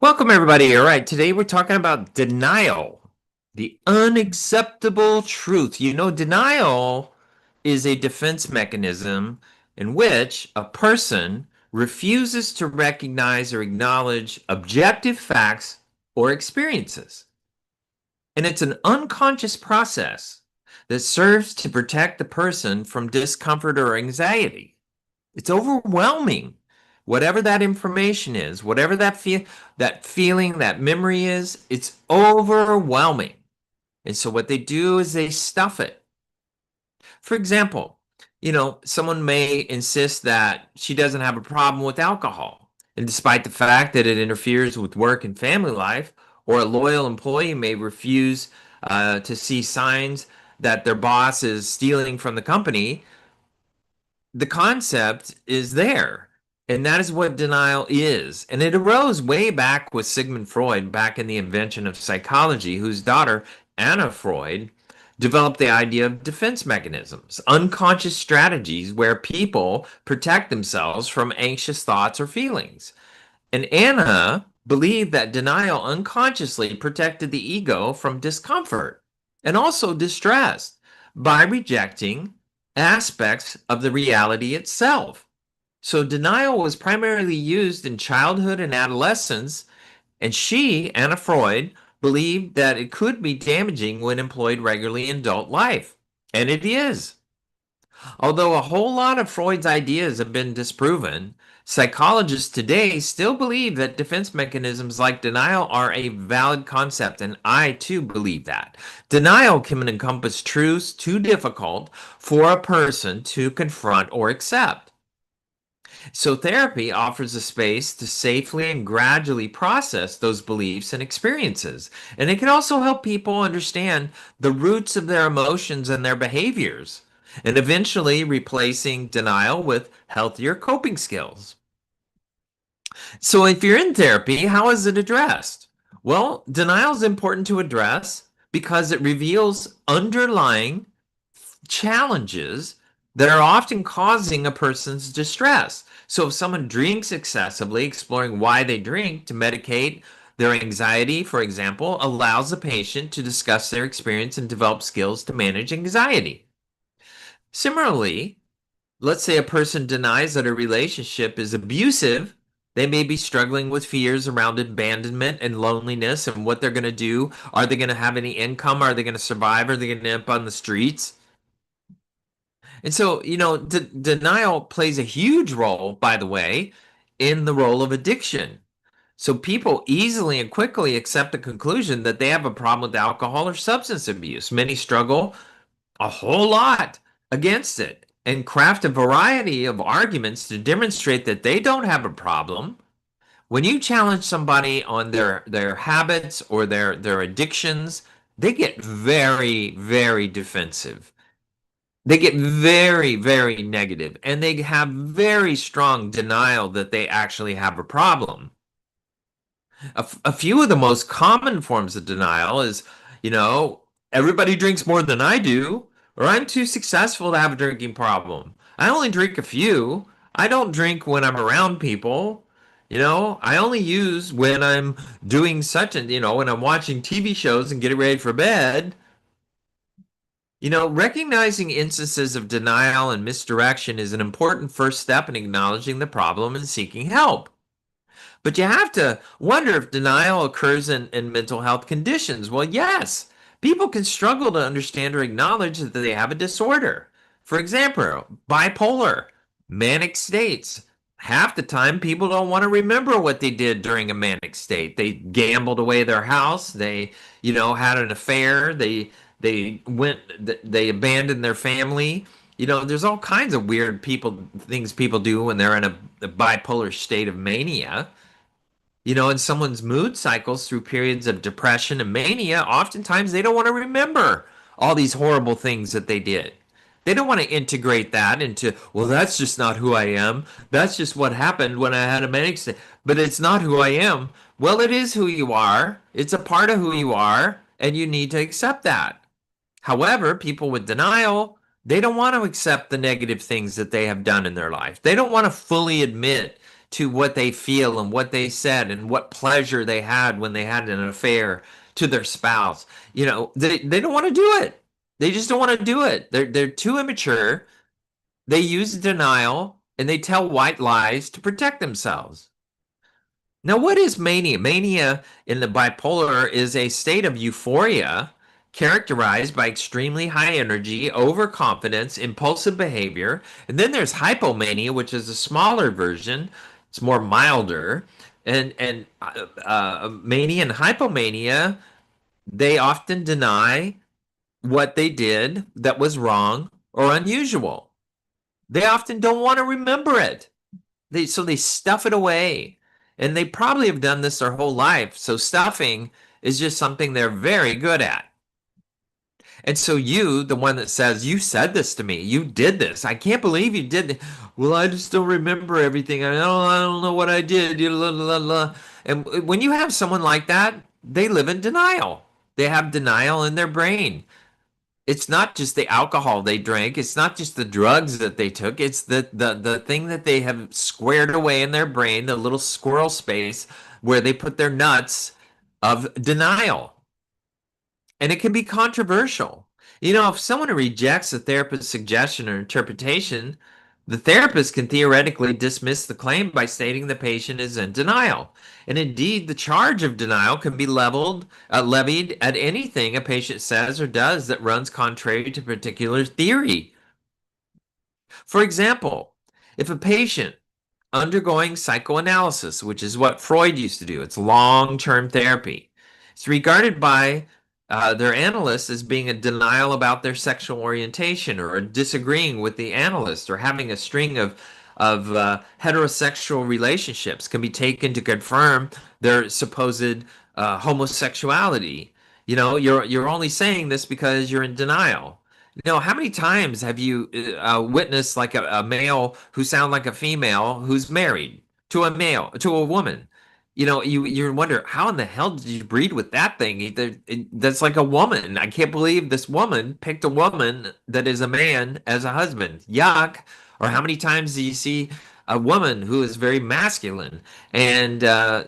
Welcome, everybody. All right, today we're talking about denial, the unacceptable truth. Denial is a defense mechanism in which a person refuses to recognize or acknowledge objective facts or experiences. And it's an unconscious process that serves to protect the person from discomfort or anxiety. It's overwhelming. Whatever that information is, whatever that feeling, that memory is, it's overwhelming. And so what they do is they stuff it. For example, someone may insist that she doesn't have a problem with alcohol. And despite the fact that it interferes with work and family life, or a loyal employee may refuse to see signs that their boss is stealing from the company, the concept is there. And that is what denial is. And it arose way back with Sigmund Freud, back in the invention of psychology, whose daughter, Anna Freud, developed the idea of defense mechanisms, unconscious strategies where people protect themselves from anxious thoughts or feelings. And Anna believed that denial unconsciously protected the ego from discomfort and also distress by rejecting aspects of the reality itself. So denial was primarily used in childhood and adolescence, and she, Anna Freud, believed that it could be damaging when employed regularly in adult life. And it is. Although a whole lot of Freud's ideas have been disproven, psychologists today still believe that defense mechanisms like denial are a valid concept, and I too believe that. Denial can encompass truths too difficult for a person to confront or accept. So, therapy offers a space to safely and gradually process those beliefs and experiences. And it can also help people understand the roots of their emotions and their behaviors, and eventually replacing denial with healthier coping skills. So, if you're in therapy, how is it addressed? Well, denial is important to address because it reveals underlying challenges that are often causing a person's distress. So if someone drinks excessively, exploring why they drink to medicate their anxiety, for example, allows the patient to discuss their experience and develop skills to manage anxiety. Similarly, let's say a person denies that a relationship is abusive. They may be struggling with fears around abandonment and loneliness and what they're going to do. Are they going to have any income? Are they going to survive? Are they going to end up on the streets? And so, denial plays a huge role, by the way, in the role of addiction. So people easily and quickly accept the conclusion that they have a problem with alcohol or substance abuse. Many struggle a whole lot against it and craft a variety of arguments to demonstrate that they don't have a problem. When you challenge somebody on their habits or their addictions, they get very, very defensive. They get very, very negative, and they have very strong denial that they actually have a problem. A few of the most common forms of denial is, you know, everybody drinks more than I do, or I'm too successful to have a drinking problem. I only drink a few. I don't drink when I'm around people. I only use when I'm doing such and, when I'm watching TV shows and getting ready for bed. Recognizing instances of denial and misdirection is an important first step in acknowledging the problem and seeking help. But you have to wonder if denial occurs in mental health conditions. Well, yes, people can struggle to understand or acknowledge that they have a disorder. For example, bipolar, manic states. Half the time, people don't want to remember what they did during a manic state. They gambled away their house. They, had an affair. They abandoned their family. There's all kinds of weird things people do when they're in a bipolar state of mania. In someone's mood cycles through periods of depression and mania, oftentimes they don't want to remember all these horrible things that they did. They don't want to integrate that into, well, that's just not who I am. That's just what happened when I had a manic state. But it's not who I am. Well, it is who you are. It's a part of who you are, and you need to accept that. However, people with denial, they don't want to accept the negative things that they have done in their life. They don't want to fully admit to what they feel and what they said and what pleasure they had when they had an affair to their spouse. They don't want to do it. They just don't want to do it. They're too immature. They use denial and they tell white lies to protect themselves. Now, what is mania? Mania in the bipolar is a state of euphoria characterized by extremely high energy, overconfidence, impulsive behavior. And then there's hypomania, which is a smaller version. It's more milder. And mania and hypomania, they often deny what they did that was wrong or unusual. They often don't want to remember it. So they stuff it away. And they probably have done this their whole life. So stuffing is just something they're very good at. And so you, the one that says, you said this to me, you did this. I can't believe you did it. Well, I just don't remember everything. I don't know what I did. La, la, la. And when you have someone like that, they live in denial. They have denial in their brain. It's not just the alcohol they drank. It's not just the drugs that they took. It's the thing that they have squared away in their brain, the little squirrel space where they put their nuts of denial. And it can be controversial. If someone rejects a therapist's suggestion or interpretation, the therapist can theoretically dismiss the claim by stating the patient is in denial. And indeed, the charge of denial can be levied at anything a patient says or does that runs contrary to a particular theory. For example, if a patient undergoing psychoanalysis, which is what Freud used to do, it's long-term therapy, it's regarded by their analysts as being a denial about their sexual orientation or disagreeing with the analyst or having a string of heterosexual relationships can be taken to confirm their supposed homosexuality. You're only saying this because you're in denial. How many times have you witnessed like a male who sounds like a female who's married to a male, to a woman? You wonder how in the hell did you breed with that thing? That's like a woman. I can't believe this woman picked a woman that is a man as a husband. Yuck. Or how many times do you see a woman who is very masculine? And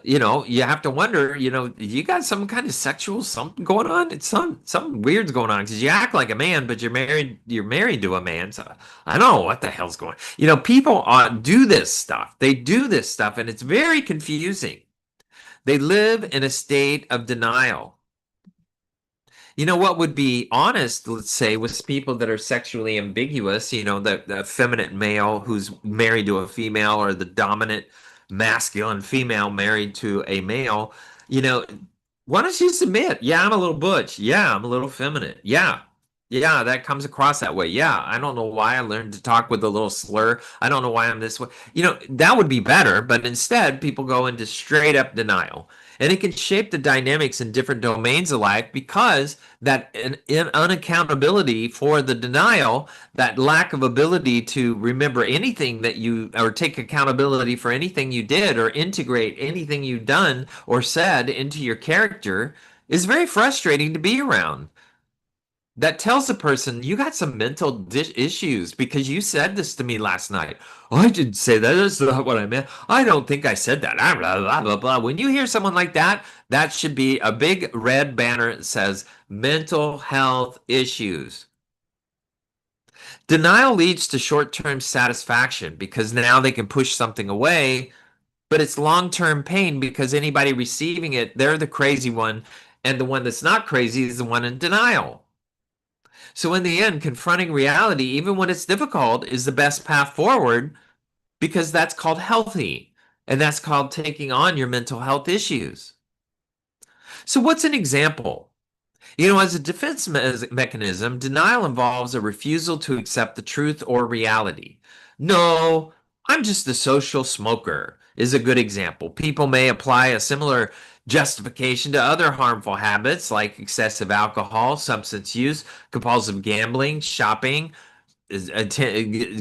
you have to wonder, you got some kind of sexual something going on? It's something weird's going on because you act like a man, but you're married to a man. So I don't know what the hell's going on. People do this stuff. They do this stuff, and it's very confusing. They live in a state of denial. What would be honest, let's say, with people that are sexually ambiguous, the effeminate male who's married to a female or the dominant masculine female married to a male, you know, why don't you submit? Yeah, I'm a little butch. Yeah, I'm a little feminine. Yeah. Yeah, that comes across that way. Yeah, I don't know why I learned to talk with a little slur. I don't know why I'm this way. That would be better, but instead people go into straight up denial. And it can shape the dynamics in different domains of life because that in unaccountability for the denial, that lack of ability to remember anything that you or take accountability for anything you did or integrate anything you've done or said into your character is very frustrating to be around. That tells a person you got some mental issues because you said this to me last night. I didn't say that. That's not what I meant. I don't think I said that. Blah, blah, blah, blah. When you hear someone like that, that should be a big red banner that says mental health issues. Denial leads to short-term satisfaction because now they can push something away, but it's long-term pain because anybody receiving it, they're the crazy one, and the one that's not crazy is the one in denial. So in the end, confronting reality, even when it's difficult, is the best path forward because that's called healthy. And that's called taking on your mental health issues. So what's an example? As a defense mechanism, denial involves a refusal to accept the truth or reality. No, I'm just a social smoker is a good example. People may apply a similar justification to other harmful habits like excessive alcohol, substance use, compulsive gambling, shopping,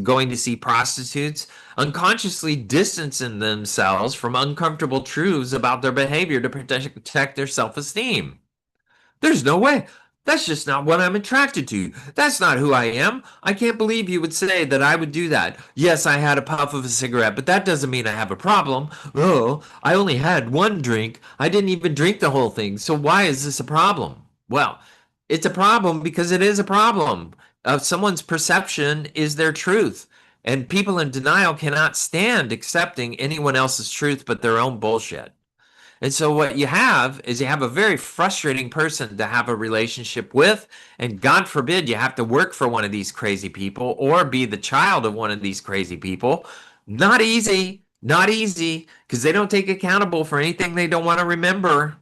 going to see prostitutes, unconsciously distancing themselves from uncomfortable truths about their behavior to protect their self-esteem. There's no way. That's just not what I'm attracted to. That's not who I am. I can't believe you would say that I would do that. Yes, I had a puff of a cigarette, but that doesn't mean I have a problem. Oh, I only had one drink. I didn't even drink the whole thing. So why is this a problem? Well, it's a problem because it is a problem. Someone's perception is their truth. And people in denial cannot stand accepting anyone else's truth but their own bullshit. And so what you have is you have a very frustrating person to have a relationship with, and God forbid you have to work for one of these crazy people or be the child of one of these crazy people. Not easy, not easy, because they don't take accountable for anything they don't want to remember.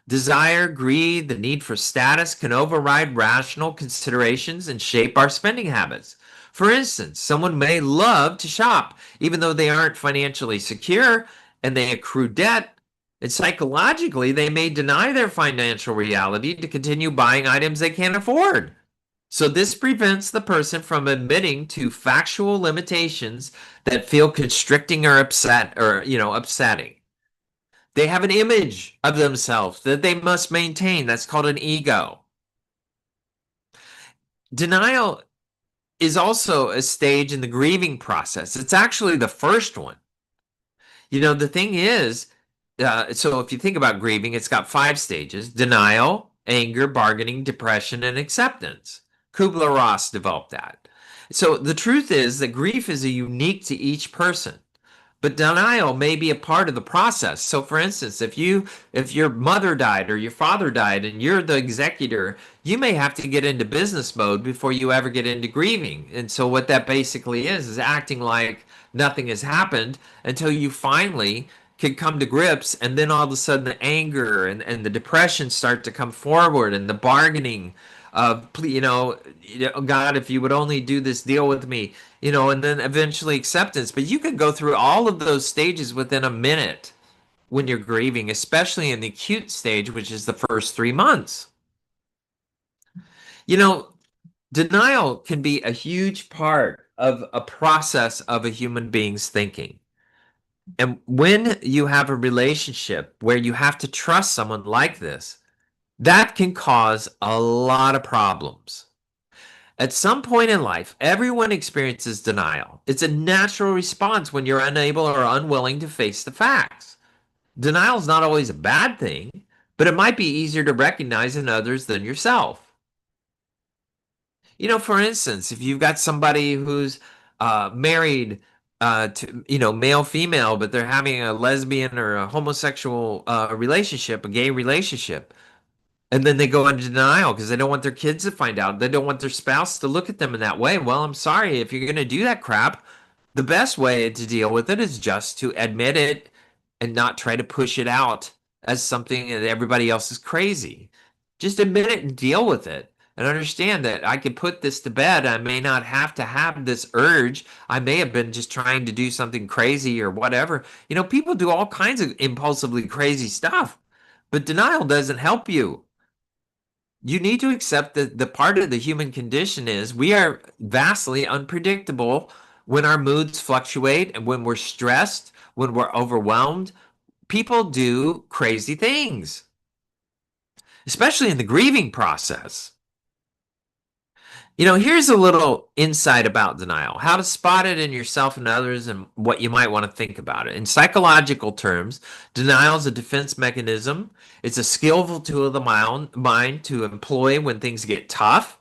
Desire, greed, the need for status can override rational considerations and shape our spending habits. For instance, someone may love to shop, even though they aren't financially secure and they accrue debt. And psychologically, they may deny their financial reality to continue buying items they can't afford. So, this prevents the person from admitting to factual limitations that feel constricting or upsetting. They have an image of themselves that they must maintain. That's called an ego. Denial is also a stage in the grieving process. It's actually the first one. The thing is, so if you think about grieving, it's got five stages: denial, anger, bargaining, depression, and acceptance. Kubler-Ross developed that. So the truth is that grief is unique to each person. But denial may be a part of the process. So for instance, if your mother died or your father died and you're the executor, you may have to get into business mode before you ever get into grieving. And so what that basically is acting like nothing has happened until you finally can come to grips, and then all of a sudden the anger and the depression start to come forward, and the bargaining of, God, if you would only do this deal with me, and then eventually acceptance. But you can go through all of those stages within a minute when you're grieving, especially in the acute stage, which is the first 3 months. You know, Denial can be a huge part of a process of a human being's thinking. And when you have a relationship where you have to trust someone like this, that can cause a lot of problems. At some point in life, everyone experiences denial. It's a natural response when you're unable or unwilling to face the facts. Denial is not always a bad thing, but it might be easier to recognize in others than yourself. For instance, if you've got somebody who's married to, male, female, but they're having a lesbian or a homosexual relationship, a gay relationship, and then they go into denial because they don't want their kids to find out. They don't want their spouse to look at them in that way. Well, I'm sorry. If you're going to do that crap, the best way to deal with it is just to admit it and not try to push it out as something that everybody else is crazy. Just admit it and deal with it. And understand that I could put this to bed. I may not have to have this urge. I may have been just trying to do something crazy or whatever. People do all kinds of impulsively crazy stuff, but denial doesn't help you. You need to accept that the part of the human condition is we are vastly unpredictable when our moods fluctuate and when we're stressed, when we're overwhelmed. People do crazy things, especially in the grieving process. Here's a little insight about denial, how to spot it in yourself and others, and what you might want to think about it. In psychological terms, denial is a defense mechanism. It's a skillful tool of the mind to employ when things get tough.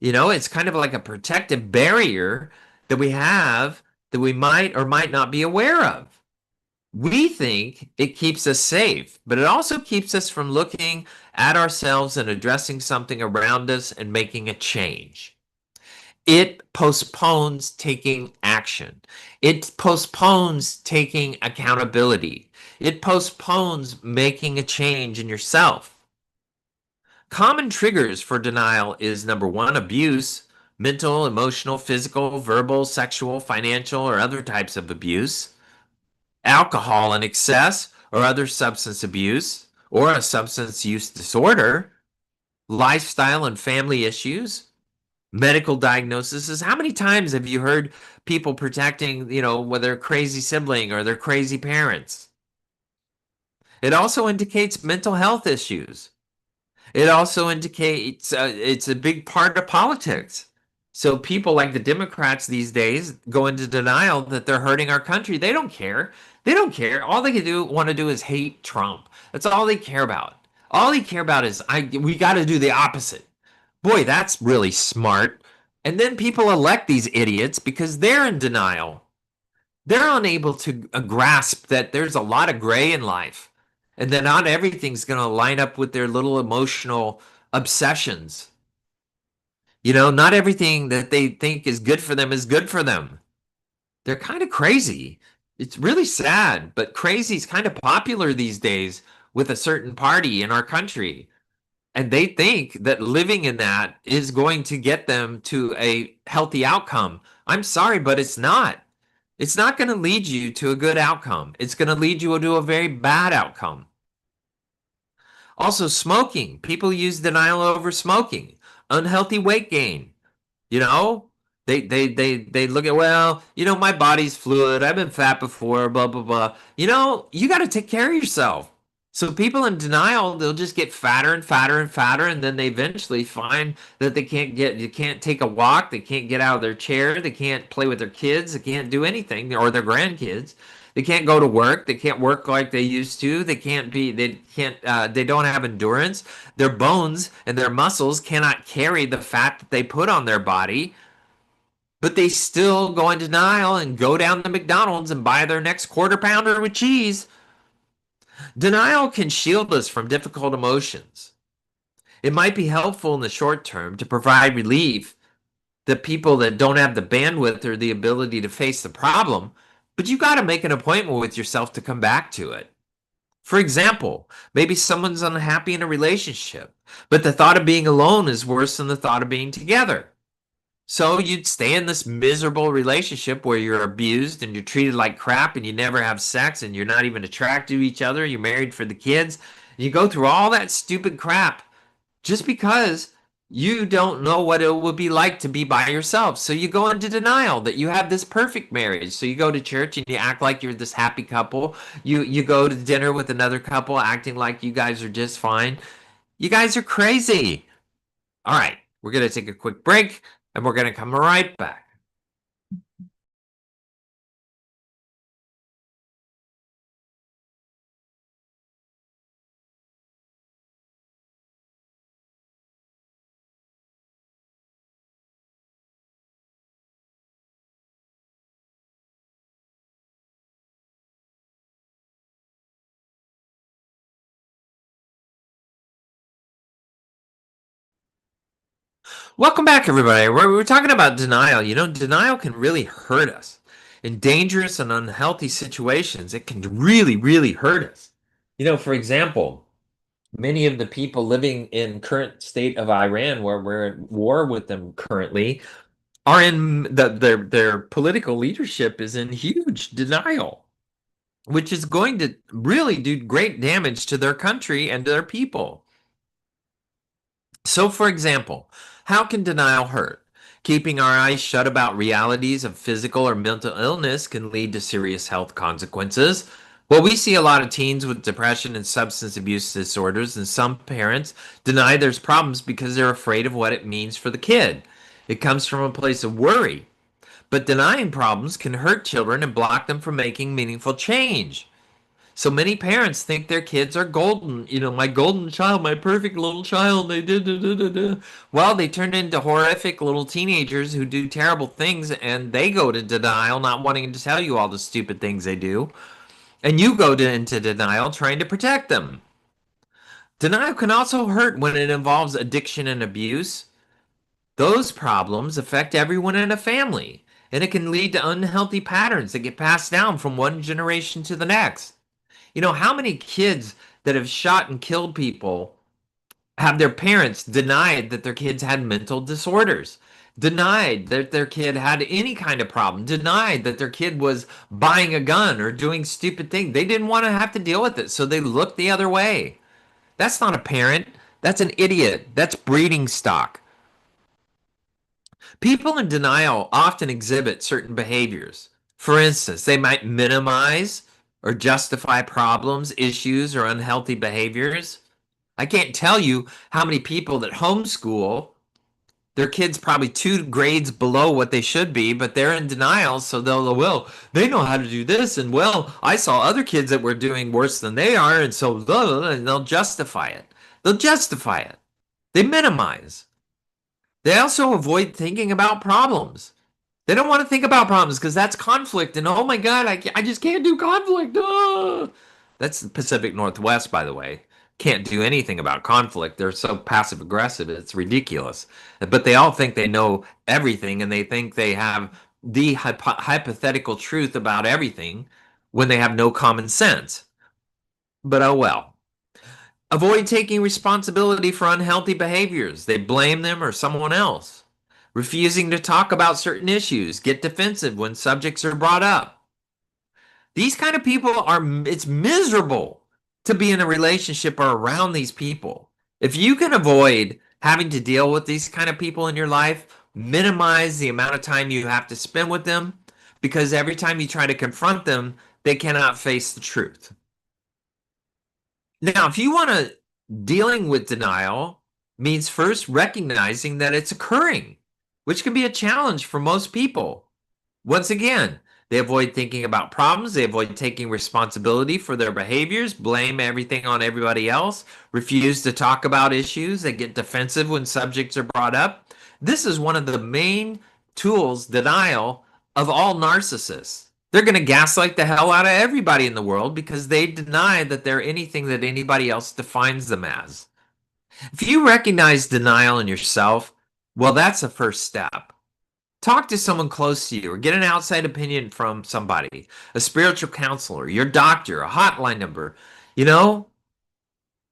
It's kind of like a protective barrier that we have that we might or might not be aware of. We think it keeps us safe, but it also keeps us from looking at ourselves and addressing something around us and making a change. It postpones taking action. It postpones taking accountability. It postpones making a change in yourself. Common triggers for denial is number one, abuse, mental, emotional, physical, verbal, sexual, financial, or other types of abuse, alcohol in excess or other substance abuse, or a substance use disorder, lifestyle and family issues, medical diagnoses. How many times have you heard people protecting, with their crazy sibling or their crazy parents? It also indicates mental health issues. It also indicates it's a big part of politics. So people like the Democrats these days go into denial that they're hurting our country. They don't care. They don't care. All they can do want to do is hate Trump. That's all they care about. All they care about is we got to do the opposite. Boy, that's really smart. And then people elect these idiots because they're in denial. They're unable to grasp that there's a lot of gray in life and that not everything's going to line up with their little emotional obsessions. Not everything that they think is good for them is good for them. They're kind of crazy. It's really sad, but crazy is kind of popular these days with a certain party in our country. And they think that living in that is going to get them to a healthy outcome. I'm sorry, but it's not. It's not going to lead you to a good outcome. It's going to lead you to a very bad outcome. Also, smoking. People use denial over smoking. Unhealthy weight gain. You know, they look at, well, my body's fluid. I've been fat before, blah blah blah. You got to take care of yourself. So people in denial, they'll just get fatter and fatter and fatter, and then they eventually find that you can't take a walk, they can't get out of their chair, they can't play with their kids, they can't do anything, or their grandkids. They can't go to work. They can't work like they used to. They don't have endurance. Their bones and their muscles cannot carry the fat that they put on their body, but they still go in denial and go down to McDonald's and buy their next quarter pounder with cheese. Denial can shield us from difficult emotions. It might be helpful in the short term to provide relief to people that don't have the bandwidth or the ability to face the problem, but you got to make an appointment with yourself to come back to it. For example, maybe someone's unhappy in a relationship, but the thought of being alone is worse than the thought of being together. So you'd stay in this miserable relationship where you're abused and you're treated like crap and you never have sex and you're not even attracted to each other. You're married for the kids. You go through all that stupid crap just because you don't know what it would be like to be by yourself. So you go into denial that you have this perfect marriage. So you go to church and you act like you're this happy couple. You go to dinner with another couple acting like you guys are just fine. You guys are crazy. All right, we're going to take a quick break and we're going to come right back. Welcome back, everybody. We're talking about denial. Denial can really hurt us. In dangerous and unhealthy situations, it can really, really hurt us. For example, many of the people living in current state of Iran, where we're at war with them currently, are in their political leadership is in huge denial, which is going to really do great damage to their country and to their people. So, for example, how can denial hurt? Keeping our eyes shut about realities of physical or mental illness can lead to serious health consequences. Well, we see a lot of teens with depression and substance abuse disorders, and some parents deny there's problems because they're afraid of what it means for the kid. It comes from a place of worry. But denying problems can hurt children and block them from making meaningful change. So many parents think their kids are golden. My golden child, my perfect little child. They did. Da, da, da, da. Well, they turn into horrific little teenagers who do terrible things, and they go to denial, not wanting to tell you all the stupid things they do. And you go into denial, trying to protect them. Denial can also hurt when it involves addiction and abuse. Those problems affect everyone in a family, and it can lead to unhealthy patterns that get passed down from one generation to the next. How many kids that have shot and killed people have their parents denied that their kids had mental disorders, denied that their kid had any kind of problem, denied that their kid was buying a gun or doing stupid things. They didn't want to have to deal with it, so they looked the other way. That's not a parent. That's an idiot. That's breeding stock. People in denial often exhibit certain behaviors. For instance, they might minimize or justify problems, issues, or unhealthy behaviors. I can't tell you how many people that homeschool their kids probably two grades below what they should be, but they're in denial. So well, they know how to do this. And well, I saw other kids that were doing worse than they are. And so, and they'll justify it. They'll justify it. They minimize. They also avoid thinking about problems. They don't want to think about problems because that's conflict. And oh my God, I just can't do conflict. Ah! That's the Pacific Northwest, by the way. Can't do anything about conflict. They're so passive aggressive. It's ridiculous. But they all think they know everything and they think they have the hypothetical truth about everything when they have no common sense. But oh well. Avoid taking responsibility for unhealthy behaviors. They blame them or someone else. Refusing to talk about certain issues, get defensive when subjects are brought up. These kind of people are, it's miserable to be in a relationship or around these people. If you can avoid having to deal with these kind of people in your life, minimize the amount of time you have to spend with them because every time you try to confront them, they cannot face the truth. Now, if you want to, dealing with denial means first recognizing that it's occurring, which can be a challenge for most people. Once again, they avoid thinking about problems, they avoid taking responsibility for their behaviors, blame everything on everybody else, refuse to talk about issues, they get defensive when subjects are brought up. This is one of the main tools, denial, of all narcissists. They're going to gaslight the hell out of everybody in the world because they deny that they're anything that anybody else defines them as. If you recognize denial in yourself, well, that's the first step. Talk to someone close to you or get an outside opinion from somebody, a spiritual counselor, your doctor, a hotline number. You know,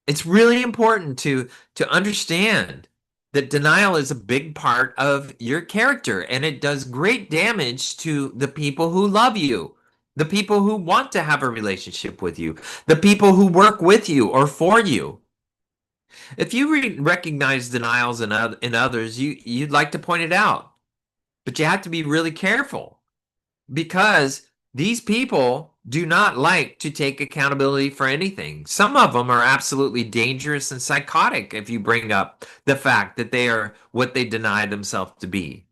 it's really important to understand that denial is a big part of your character and it does great damage to the people who love you, the people who want to have a relationship with you, the people who work with you or for you. If you recognize denials in others, you'd like to point it out, but you have to be really careful because these people do not like to take accountability for anything. Some of them are absolutely dangerous and psychotic if you bring up the fact that they are what they deny themselves to be.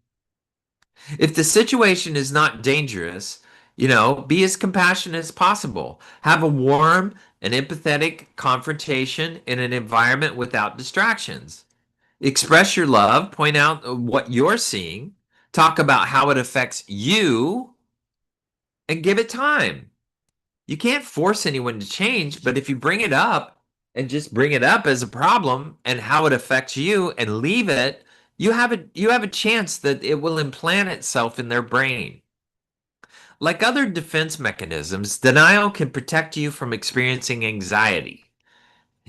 If the situation is not dangerous, be as compassionate as possible. Have a warm and empathetic confrontation in an environment without distractions. Express your love, point out what you're seeing, talk about how it affects you, and give it time. You can't force anyone to change, but if you bring it up and just bring it up as a problem and how it affects you and leave it, you have a chance that it will implant itself in their brain. Like other defense mechanisms, denial can protect you from experiencing anxiety.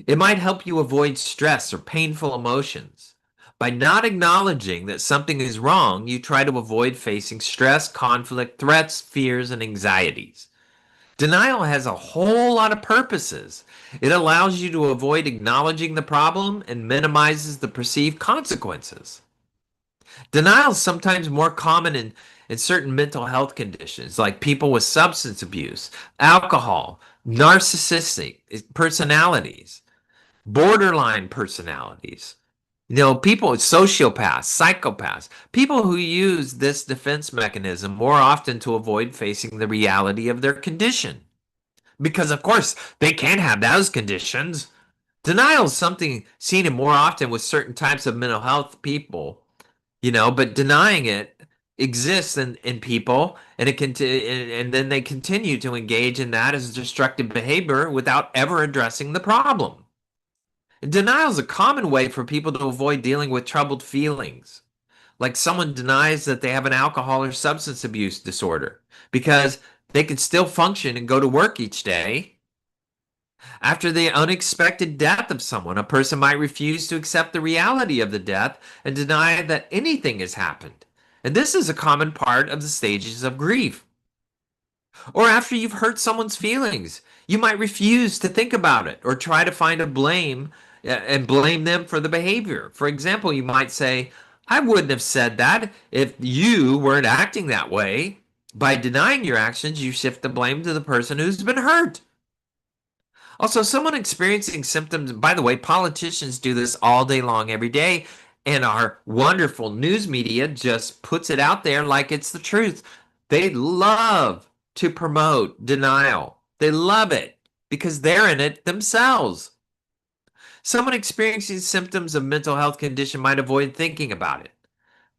It might help you avoid stress or painful emotions. By not acknowledging that something is wrong, you try to avoid facing stress, conflict, threats, fears, and anxieties. Denial has a whole lot of purposes. It allows you to avoid acknowledging the problem and minimizes the perceived consequences. Denial is sometimes more common in certain mental health conditions, like people with substance abuse, alcohol, narcissistic personalities, borderline personalities. People, sociopaths, psychopaths, people who use this defense mechanism more often to avoid facing the reality of their condition. Because, of course, they can have those conditions. Denial is something seen more often with certain types of mental health people, but denying it exists in people and and then they continue to engage in that as destructive behavior without ever addressing the problem. Denial is a common way for people to avoid dealing with troubled feelings. Like someone denies that they have an alcohol or substance abuse disorder because they can still function and go to work each day. After the unexpected death of someone, a person might refuse to accept the reality of the death and deny that anything has happened. And this is a common part of the stages of grief. Or after you've hurt someone's feelings, you might refuse to think about it or try to find a blame and blame them for the behavior. For example, you might say, I wouldn't have said that if you weren't acting that way. By denying your actions, you shift the blame to the person who's been hurt. Also, someone experiencing symptoms, by the way, politicians do this all day long, every day, and our wonderful news media just puts it out there like it's the truth. They love to promote denial. They love it because they're in it themselves. Someone experiencing symptoms of mental health condition might avoid thinking about it.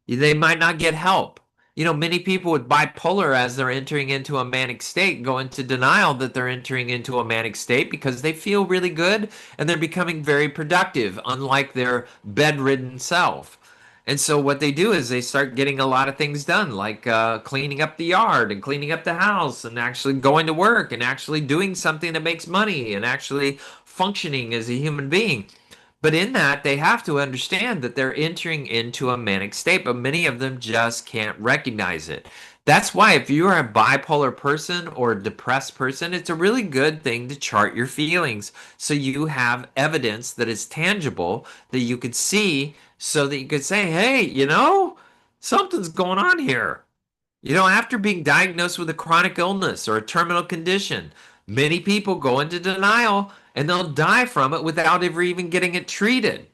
They might not get help. Many people with bipolar, as they're entering into a manic state, go into denial that they're entering into a manic state because they feel really good and they're becoming very productive, unlike their bedridden self. And so what they do is they start getting a lot of things done, like cleaning up the yard and cleaning up the house and actually going to work and actually doing something that makes money and actually functioning as a human being. But in that, they have to understand that they're entering into a manic state, but many of them just can't recognize it. That's why if you are a bipolar person or a depressed person, it's a really good thing to chart your feelings so you have evidence that is tangible that you could see so that you could say, hey, something's going on here. After being diagnosed with a chronic illness or a terminal condition, many people go into denial and they'll die from it without ever even getting it treated.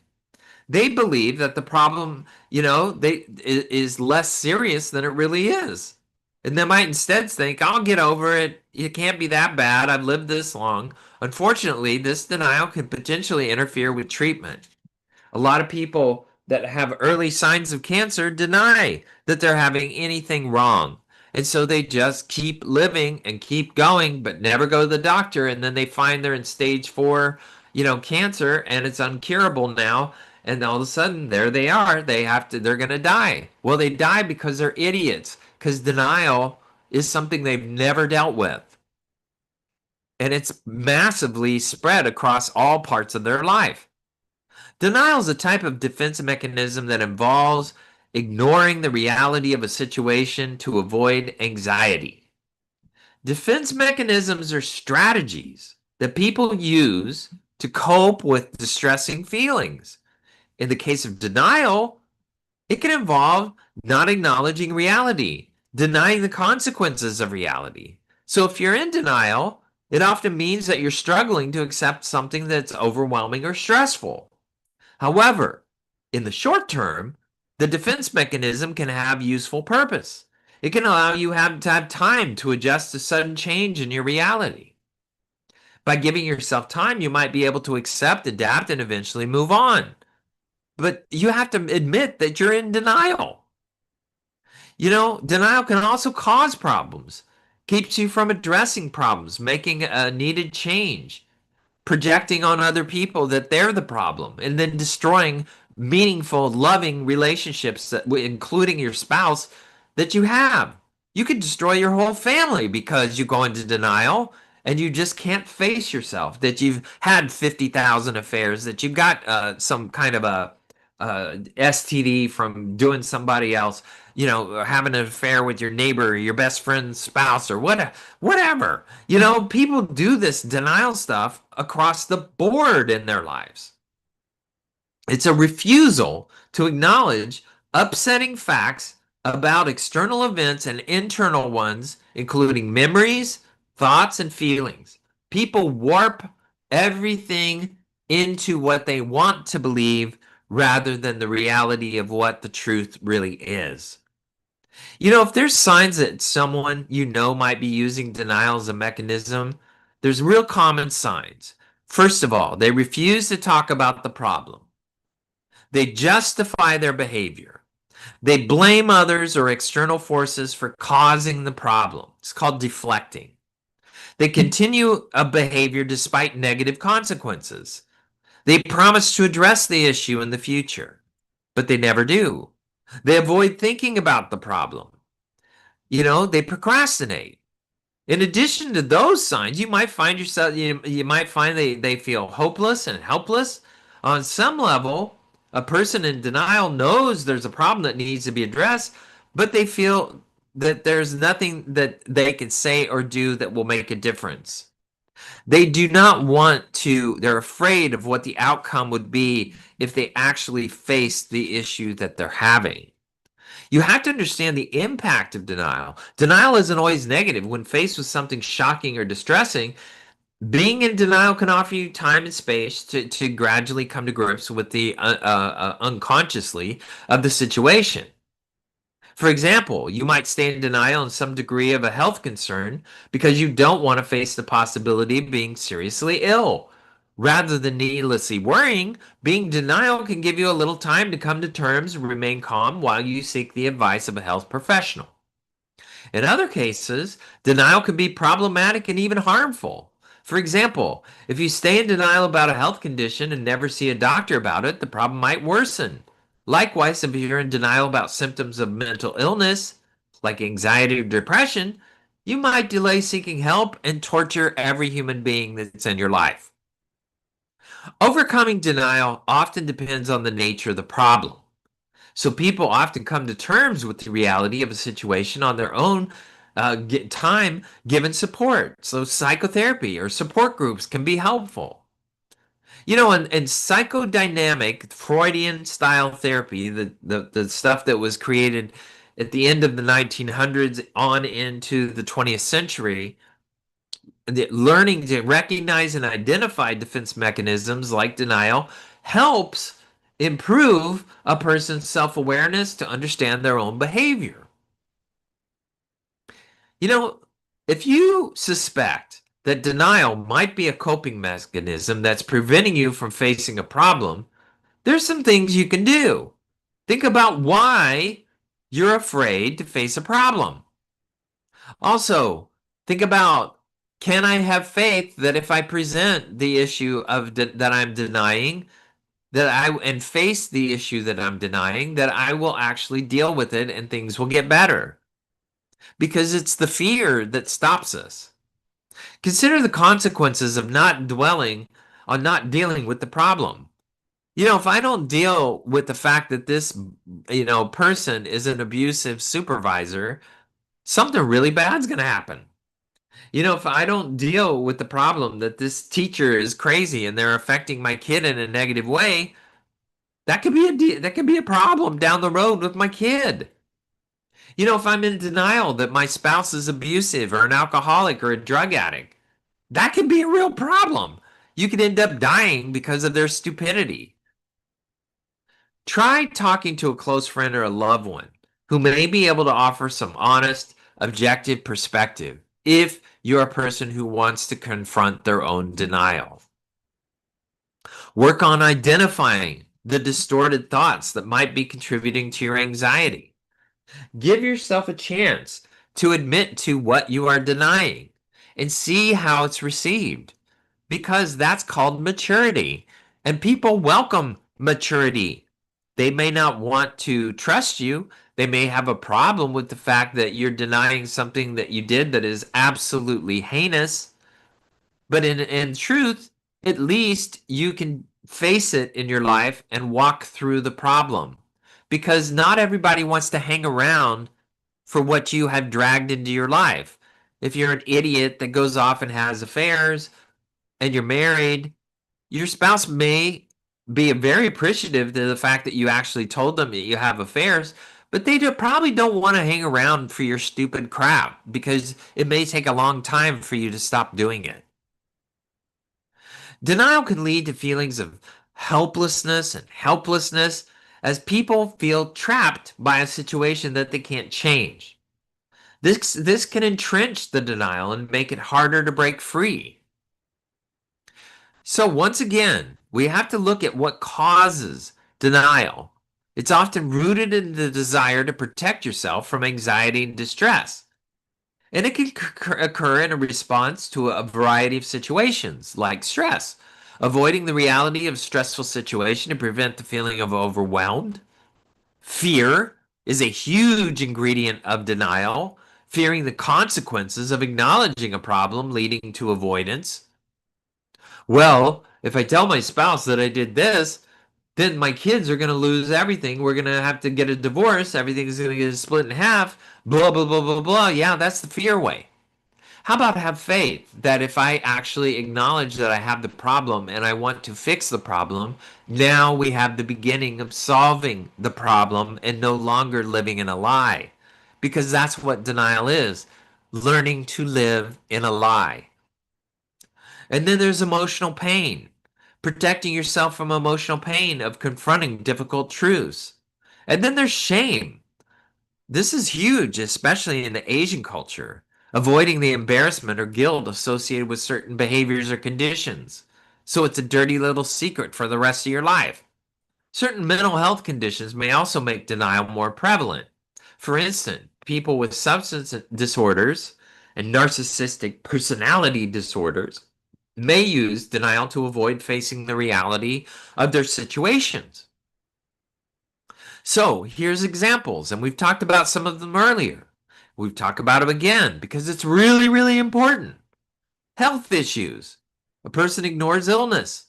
They believe that the problem, is less serious than it really is. And they might instead think, I'll get over it. It can't be that bad. I've lived this long. Unfortunately, this denial can potentially interfere with treatment. A lot of people that have early signs of cancer deny that they're having anything wrong. And so they just keep living and keep going, but never go to the doctor. And then they find they're in stage four, cancer and it's uncurable now. And all of a sudden, there they are. They're going to die. Well, they die because they're idiots, because denial is something they've never dealt with. And it's massively spread across all parts of their life. Denial is a type of defense mechanism that involves ignoring the reality of a situation to avoid anxiety. Defense mechanisms are strategies that people use to cope with distressing feelings. In the case of denial, it can involve not acknowledging reality, denying the consequences of reality. So if you're in denial, it often means that you're struggling to accept something that's overwhelming or stressful. However, in the short term, the defense mechanism can have useful purpose. It can allow you to have time to adjust to sudden change in your reality. By giving yourself time, you might be able to accept, adapt, and eventually move on. But you have to admit that you're in denial. Denial can also cause problems, keeps you from addressing problems, making a needed change, projecting on other people that they're the problem, and then destroying meaningful, loving relationships, including your spouse, that you have. You could destroy your whole family because you go into denial and you just can't face yourself, that you've had 50,000 affairs, that you've got some kind of a STD from doing somebody else, having an affair with your neighbor, or your best friend's spouse, or whatever. People do this denial stuff across the board in their lives. It's a refusal to acknowledge upsetting facts about external events and internal ones, including memories, thoughts, and feelings. People warp everything into what they want to believe rather than the reality of what the truth really is. If there's signs that someone might be using denial as a mechanism, there's real common signs. First of all, they refuse to talk about the problem. They justify their behavior. They blame others or external forces for causing the problem. It's called deflecting. They continue a behavior despite negative consequences. They promise to address the issue in the future, but they never do. They avoid thinking about the problem. They procrastinate. In addition to those signs, you might find yourself, you might find they feel hopeless and helpless. On some level, a person in denial knows there's a problem that needs to be addressed, but they feel that there's nothing that they can say or do that will make a difference. They do not want to, they're afraid of what the outcome would be if they actually face the issue that they're having. You have to understand the impact of denial. Denial isn't always negative. When faced with something shocking or distressing, Being in denial can offer you time and space to gradually come to grips with the unconsciously of the situation. For example, you might stay in denial in some degree of a health concern because you don't want to face the possibility of being seriously ill. Rather than needlessly worrying, being in denial can give you a little time to come to terms and remain calm while you seek the advice of a health professional. In other cases, denial can be problematic and even harmful. For example, if you stay in denial about a health condition and never see a doctor about it, the problem might worsen. Likewise, if you're in denial about symptoms of mental illness, like anxiety or depression, you might delay seeking help and torture every human being that's in your life. Overcoming denial often depends on the nature of the problem. So people often come to terms with the reality of a situation on their own time, given support. So psychotherapy or support groups can be helpful. In psychodynamic Freudian style therapy, the stuff that was created at the end of the 1900s on into the 20th century, learning to recognize and identify defense mechanisms like denial helps improve a person's self-awareness to understand their own behavior. You know, if you suspect that denial might be a coping mechanism that's preventing you from facing a problem, there's some things you can do. Think about why you're afraid to face a problem. Also, think about, can I have faith that if I present the issue that I'm denying, that I and face the issue that I'm denying, that I will actually deal with it and things will get better? Because it's the fear that stops us. Consider the consequences of not dealing with the problem. If I don't deal with the fact that this, person is an abusive supervisor, something really bad's going to happen. If I don't deal with the problem that this teacher is crazy and they're affecting my kid in a negative way, that could be a problem down the road with my kid. If I'm in denial that my spouse is abusive or an alcoholic or a drug addict, that could be a real problem. You could end up dying because of their stupidity. Try talking to a close friend or a loved one who may be able to offer some honest, objective perspective if you're a person who wants to confront their own denial. Work on identifying the distorted thoughts that might be contributing to your anxiety. Give yourself a chance to admit to what you are denying and see how it's received, because that's called maturity. And people welcome maturity. They may not want to trust you. They may have a problem with the fact that you're denying something that you did that is absolutely heinous. But in truth, at least you can face it in your life and walk through the problem. Because not everybody wants to hang around for what you have dragged into your life. If you're an idiot that goes off and has affairs and you're married, your spouse may be very appreciative to the fact that you actually told them that you have affairs, but probably don't want to hang around for your stupid crap because it may take a long time for you to stop doing it. Denial can lead to feelings of helplessness and helplessness as people feel trapped by a situation that they can't change. This can entrench the denial and make it harder to break free. So once again, we have to look at what causes denial. It's often rooted in the desire to protect yourself from anxiety and distress. And it can occur in a response to a variety of situations, like stress, avoiding the reality of a stressful situation to prevent the feeling of overwhelmed. Fear is a huge ingredient of denial, fearing the consequences of acknowledging a problem leading to avoidance. Well, if I tell my spouse that I did this, then my kids are going to lose everything. We're going to have to get a divorce. Everything's going to get split in half. Blah, blah, blah, blah, blah. Yeah, that's the fear way. How about have faith that if I actually acknowledge that I have the problem and I want to fix the problem, now we have the beginning of solving the problem and no longer living in a lie? Because that's what denial is, learning to live in a lie. And then there's emotional pain, protecting yourself from emotional pain of confronting difficult truths. And then there's shame. This is huge, especially in the Asian culture, avoiding the embarrassment or guilt associated with certain behaviors or conditions. So it's a dirty little secret for the rest of your life. Certain mental health conditions may also make denial more prevalent. For instance, people with substance disorders and narcissistic personality disorders may use denial to avoid facing the reality of their situations. So here's examples, and we've talked about some of them earlier. We've talked about them again because it's really, really important. Health issues. A person ignores illness,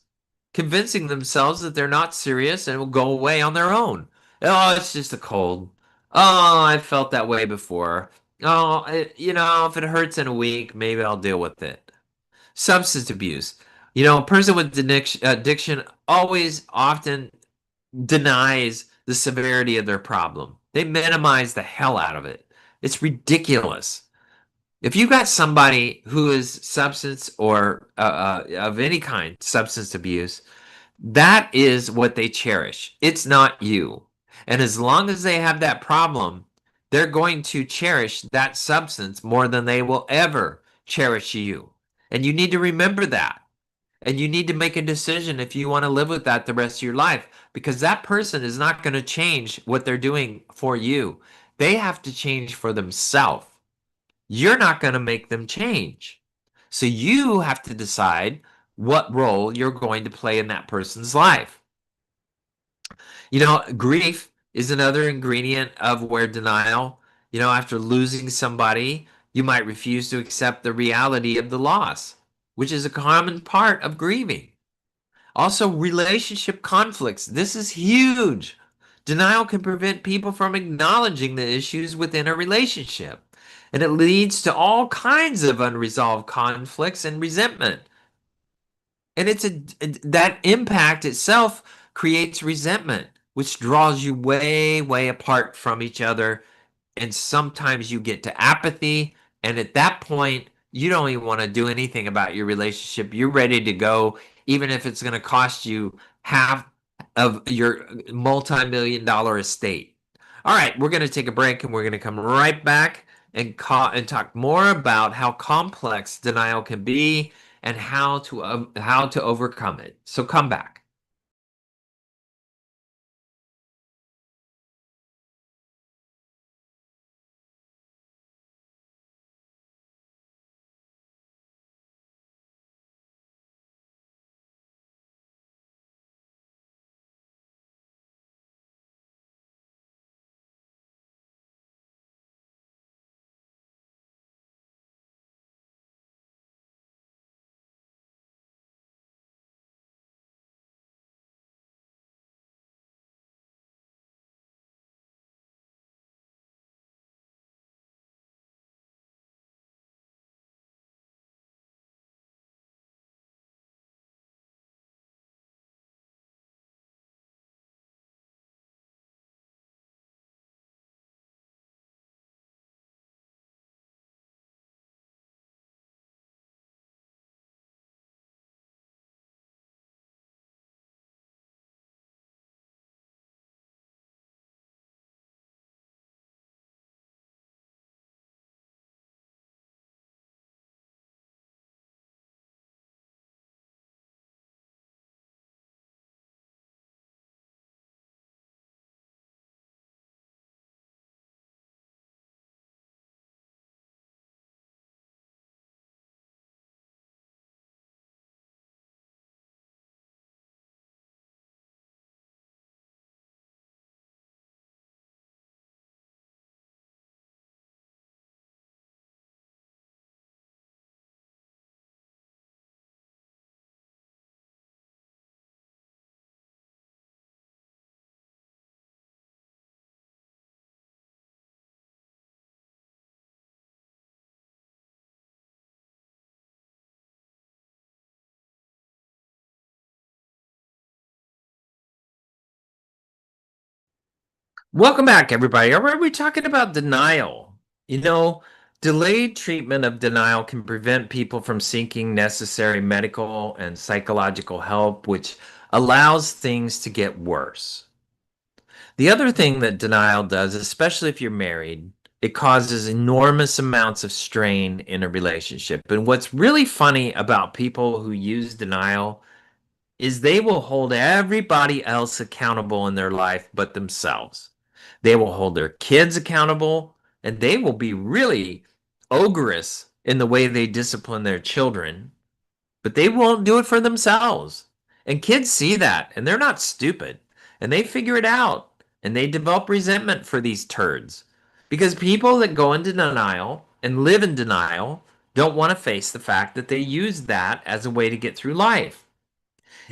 convincing themselves that they're not serious and will go away on their own. Oh, it's just a cold. Oh, I felt that way before. Oh, if it hurts in a week, maybe I'll deal with it. Substance abuse. A person with addiction always often denies the severity of their problem. They minimize the hell out of it. It's ridiculous. If you got somebody who is substance or of any kind, substance abuse, that is what they cherish. It's not you. And as long as they have that problem, they're going to cherish that substance more than they will ever cherish you. And you need to remember that. And you need to make a decision if you want to live with that the rest of your life because that person is not going to change what they're doing for you. They have to change for themselves. You're not going to make them change. So you have to decide what role you're going to play in that person's life. Grief is another ingredient of where denial, after losing somebody, you might refuse to accept the reality of the loss, which is a common part of grieving. Also, relationship conflicts. This is huge. Denial can prevent people from acknowledging the issues within a relationship, and it leads to all kinds of unresolved conflicts and resentment. And that impact itself creates resentment, which draws you way, way apart from each other, and sometimes you get to apathy. And at that point, you don't even want to do anything about your relationship. You're ready to go, even if it's going to cost you half of your multi-million dollar estate. All right, we're going to take a break and we're going to come right back and talk more about how complex denial can be and how to overcome it. So come back. Welcome back, everybody. Are we talking about denial? You know, Delayed treatment of denial can prevent people from seeking necessary medical and psychological help, which allows things to get worse. The other thing that denial does, especially if you're married, it causes enormous amounts of strain in a relationship. And what's really funny about people who use denial is they will hold everybody else accountable in their life but themselves. They will hold their kids accountable, and they will be really ogreous in the way they discipline their children, but they won't do it for themselves. And kids see that, and they're not stupid, and they figure it out, and they develop resentment for these turds. Because people that go into denial and live in denial don't want to face the fact that they use that as a way to get through life.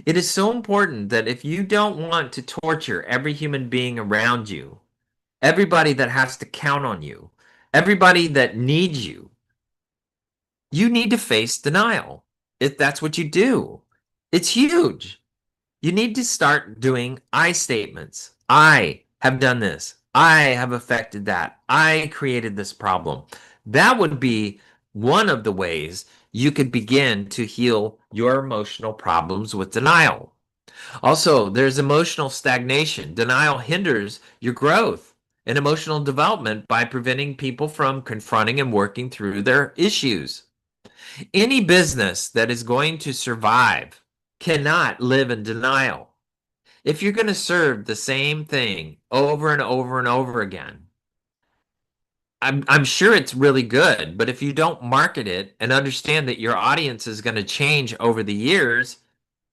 It is so important that if you don't want to torture every human being around you, everybody that has to count on you, everybody that needs you, you need to face denial. If that's what you do, it's huge. You need to start doing I statements. I have done this. I have affected that. I created this problem. That would be one of the ways you could begin to heal your emotional problems with denial. Also, there's emotional stagnation. Denial hinders your growth and emotional development by preventing people from confronting and working through their issues. Any business that is going to survive cannot live in denial. If you're going to serve the same thing over and over and over again, I'm sure it's really good, but if you don't market it and understand that your audience is going to change over the years,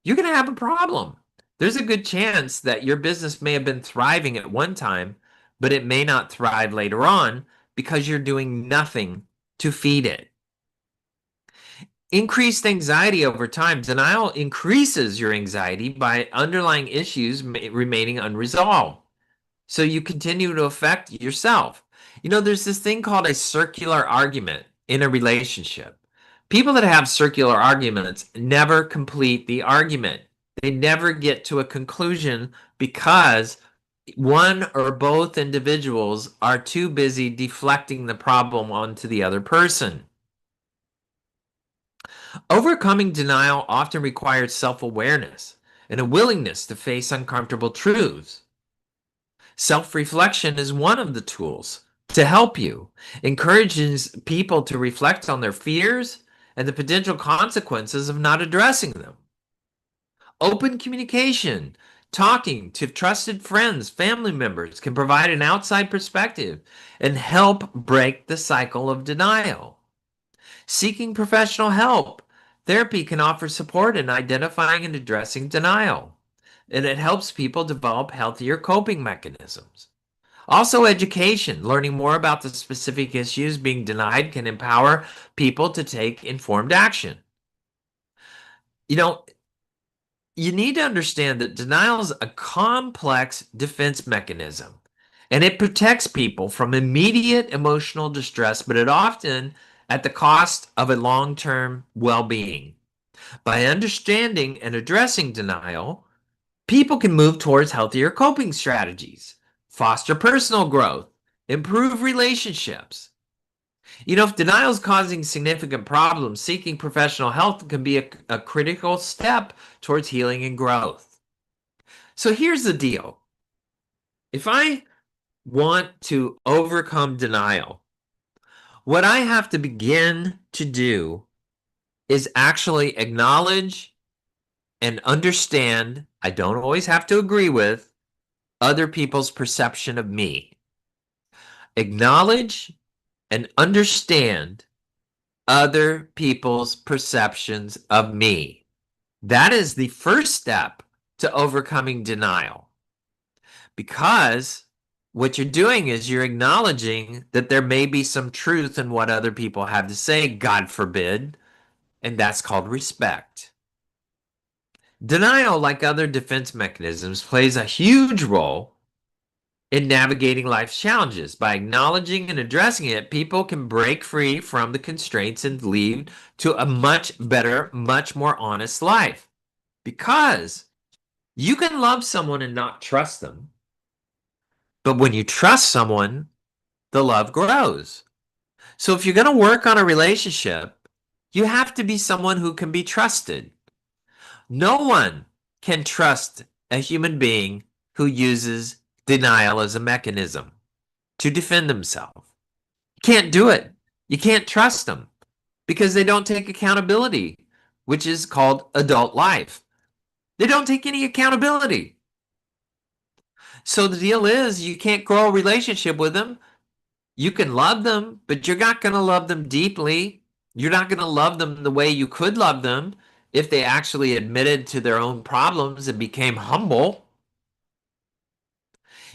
you're going to have a problem. There's a good chance that your business may have been thriving at one time, but it may not thrive later on because you're doing nothing to feed it. Increased anxiety over time. Denial increases your anxiety by underlying issues remaining unresolved. So you continue to affect yourself. There's this thing called a circular argument in a relationship. People that have circular arguments never complete the argument. They never get to a conclusion because one or both individuals are too busy deflecting the problem onto the other person. Overcoming denial often requires self awareness and a willingness to face uncomfortable truths. Self reflection is one of the tools to help you, encourages people to reflect on their fears and the potential consequences of not addressing them. Open communication, talking to trusted friends, family members can provide an outside perspective and help break the cycle of denial. Seeking professional help. Therapy can offer support in identifying and addressing denial, and it helps people develop healthier coping mechanisms. Also, education, learning more about the specific issues being denied can empower people to take informed action. You know, you need to understand that denial is a complex defense mechanism and it protects people from immediate emotional distress, but it often at the cost of a long-term well-being. By understanding and addressing denial, people can move towards healthier coping strategies, foster personal growth, improve relationships. If denial is causing significant problems, seeking professional help can be a critical step towards healing and growth. So here's the deal. If I want to overcome denial, what I have to begin to do is actually acknowledge and understand, I don't always have to agree with, other people's perception of me. Acknowledge and understand other people's perceptions of me. That is the first step to overcoming denial. Because what you're doing is you're acknowledging that there may be some truth in what other people have to say, God forbid, and that's called respect. Denial, like other defense mechanisms, plays a huge role in navigating life's challenges. By acknowledging and addressing it, people can break free from the constraints and lead to a much better, much more honest life. Because you can love someone and not trust them, but when you trust someone, the love grows. So if you're going to work on a relationship, you have to be someone who can be trusted. No one can trust a human being who uses denial as a mechanism to defend themselves. You can't do it. You can't trust them because they don't take accountability, which is called adult life. They don't take any accountability. So the deal is you can't grow a relationship with them. You can love them, but you're not going to love them deeply. You're not going to love them the way you could love them if they actually admitted to their own problems and became humble.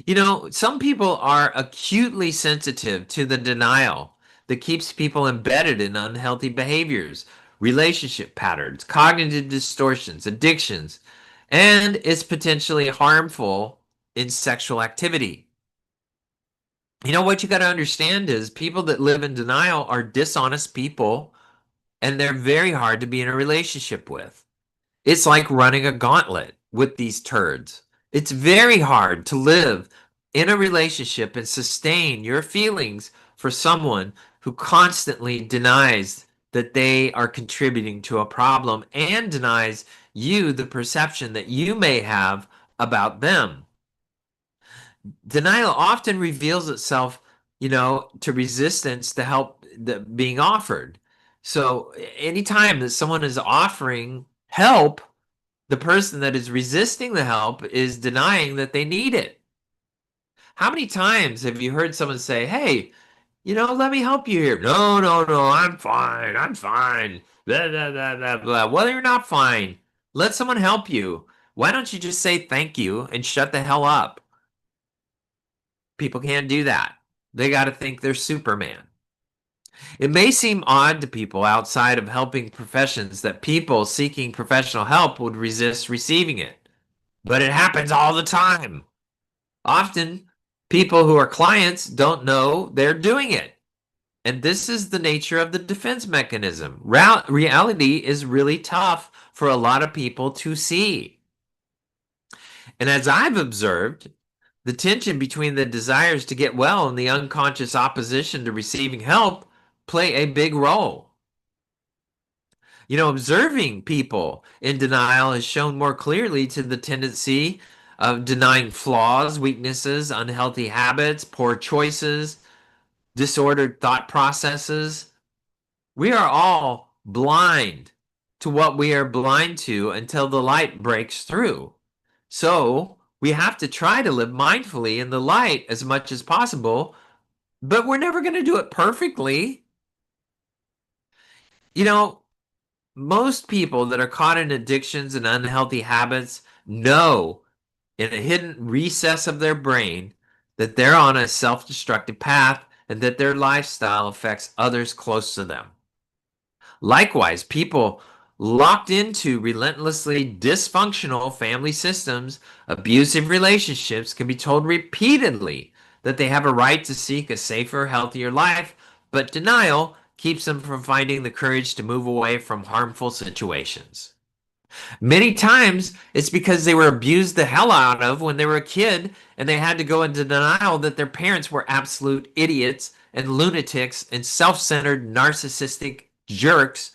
You know, some people are acutely sensitive to the denial that keeps people embedded in unhealthy behaviors, relationship patterns, cognitive distortions, addictions, and is potentially harmful in sexual activity. You know, what you got to understand is people that live in denial are dishonest people and they're very hard to be in a relationship with. It's like running a gauntlet with these turds. It's very hard to live in a relationship and sustain your feelings for someone who constantly denies that they are contributing to a problem and denies you the perception that you may have about them. Denial often reveals itself, to resistance to help being offered. So anytime that someone is offering help, the person that is resisting the help is denying that they need it. How many times have you heard someone say, "Hey, let me help you here"? No, no, no, I'm fine. I'm fine. Blah, blah, blah, blah, blah. Well, you're not fine. Let someone help you. Why don't you just say thank you and shut the hell up? People can't do that. They got to think they're Superman. It may seem odd to people outside of helping professions that people seeking professional help would resist receiving it, but it happens all the time. Often, people who are clients don't know they're doing it. And this is the nature of the defense mechanism. Reality is really tough for a lot of people to see. And as I've observed, the tension between the desires to get well and the unconscious opposition to receiving help play a big role. Observing people in denial has shown more clearly to the tendency of denying flaws, weaknesses, unhealthy habits, poor choices, disordered thought processes. We are all blind to what we are blind to until the light breaks through. So we have to try to live mindfully in the light as much as possible, but we're never going to do it perfectly. You know, Most people that are caught in addictions and unhealthy habits know in a hidden recess of their brain that they're on a self-destructive path and that their lifestyle affects others close to them. Likewise, people locked into relentlessly dysfunctional family systems, abusive relationships can be told repeatedly that they have a right to seek a safer, healthier life, but denial keeps them from finding the courage to move away from harmful situations. Many times it's because they were abused the hell out of when they were a kid and they had to go into denial that their parents were absolute idiots and lunatics and self-centered narcissistic jerks.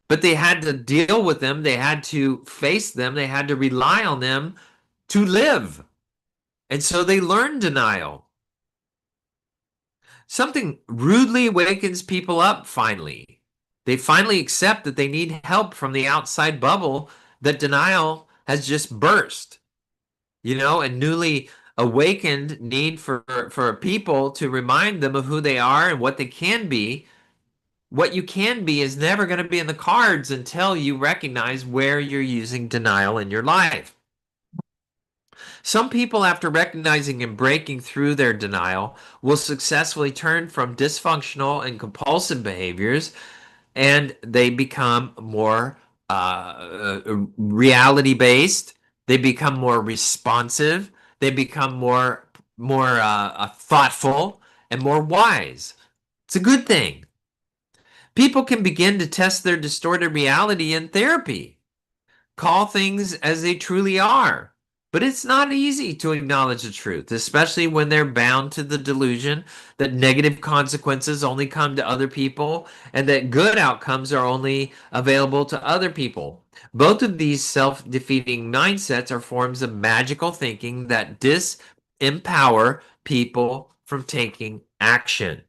But they had to deal with them, they had to face them, they had to rely on them to live. And so they learned denial. Something rudely wakens people up finally. They finally accept that they need help from the outside bubble that denial has just burst. And newly awakened need for people to remind them of who they are and what they can be. What you can be is never going to be in the cards until you recognize where you're using denial in your life. Some people, after recognizing and breaking through their denial, will successfully turn from dysfunctional and compulsive behaviors and they become more reality based. They become more responsive. They become more thoughtful and more wise. It's a good thing. People can begin to test their distorted reality in therapy. Call things as they truly are. But it's not easy to acknowledge the truth, especially when they're bound to the delusion that negative consequences only come to other people and that good outcomes are only available to other people. Both of these self-defeating mindsets are forms of magical thinking that disempower people from taking action.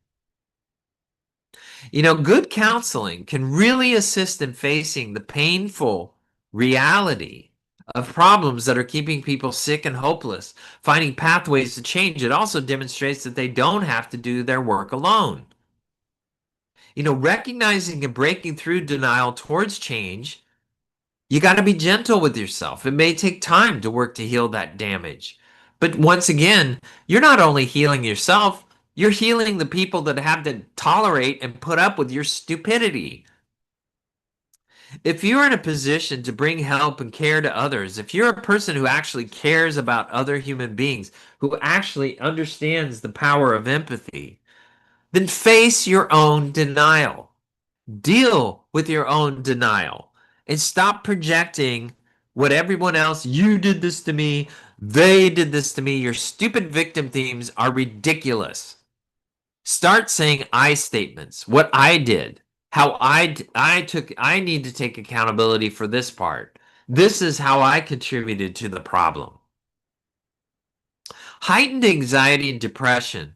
Good counseling can really assist in facing the painful reality of problems that are keeping people sick and hopeless. Finding pathways to change, it also demonstrates that they don't have to do their work alone. Recognizing and breaking through denial towards change, you got to be gentle with yourself. It may take time to work to heal that damage. But once again, you're not only healing yourself, you're healing the people that have to tolerate and put up with your stupidity. If you're in a position to bring help and care to others, if you're a person who actually cares about other human beings, who actually understands the power of empathy, then face your own denial. Deal with your own denial and stop projecting what everyone else, you did this to me, they did this to me. Your stupid victim themes are ridiculous. Start saying I statements, what I did, how I need to take accountability for this part. This is how I contributed to the problem. Heightened anxiety and depression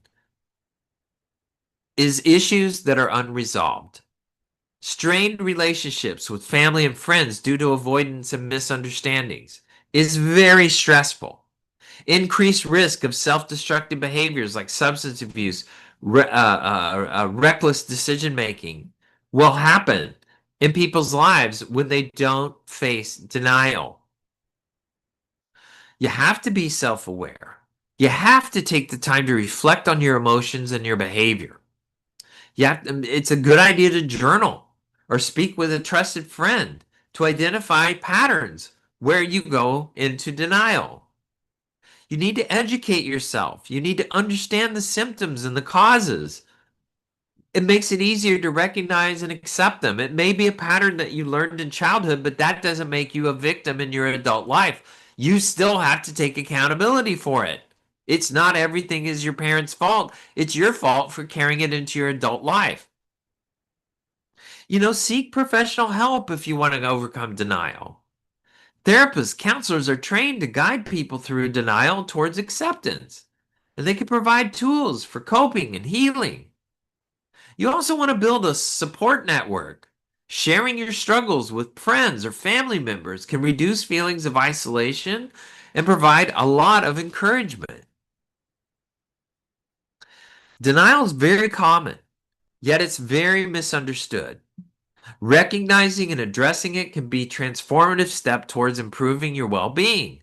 is issues that are unresolved. Strained relationships with family and friends due to avoidance and misunderstandings is very stressful. Increased risk of self-destructive behaviors like substance abuse, reckless decision making will happen in people's lives when they don't face denial. You have to be self-aware. You have to take the time to reflect on your emotions and your behavior. It's a good idea to journal or speak with a trusted friend to identify patterns where you go into denial. You need to educate yourself. You need to understand the symptoms and the causes. It makes it easier to recognize and accept them. It may be a pattern that you learned in childhood, but that doesn't make you a victim in your adult life. You still have to take accountability for it. It's not everything is your parents' fault. It's your fault for carrying it into your adult life. Seek professional help if you want to overcome denial. Therapists, counselors are trained to guide people through denial towards acceptance, and they can provide tools for coping and healing. You also want to build a support network. Sharing your struggles with friends or family members can reduce feelings of isolation and provide a lot of encouragement. Denial is very common, yet it's very misunderstood. Recognizing and addressing it can be a transformative step towards improving your well-being.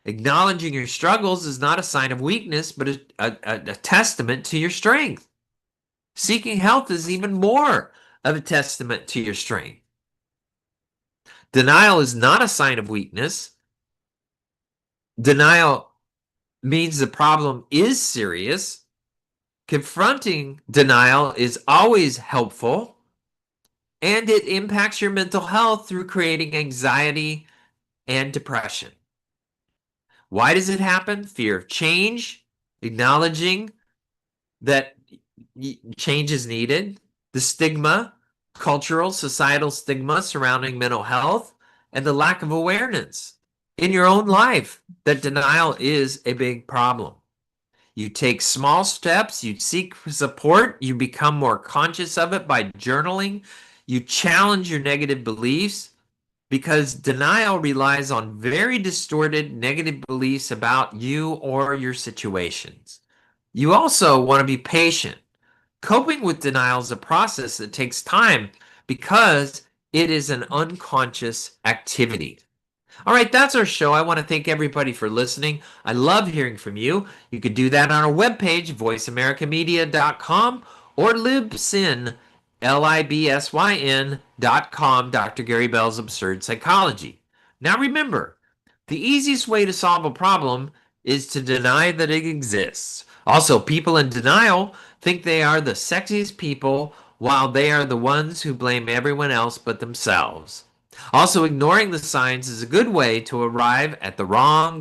Acknowledging your struggles is not a sign of weakness, but a testament to your strength. Seeking help is even more of a testament to your strength. Denial is not a sign of weakness. Denial means the problem is serious. Confronting denial is always helpful, and it impacts your mental health through creating anxiety and depression. Why does it happen? Fear of change, acknowledging that change is needed, the stigma, cultural, societal stigma surrounding mental health, and the lack of awareness in your own life that denial is a big problem. You take small steps, you seek support, you become more conscious of it by journaling, you challenge your negative beliefs, because denial relies on very distorted negative beliefs about you or your situations. You also want to be patient. Coping with denial is a process that takes time because it is an unconscious activity. All right, that's our show. I want to thank everybody for listening. I love hearing from you. You could do that on our webpage, voiceamericamedia.com, or libsyn, libsyn.com, Dr. Gary Bell's Absurd Psychology. Now remember, the easiest way to solve a problem is to deny that it exists. Also, people in denial think they are the sexiest people while they are the ones who blame everyone else but themselves. Also, ignoring the signs is a good way to arrive at the wrong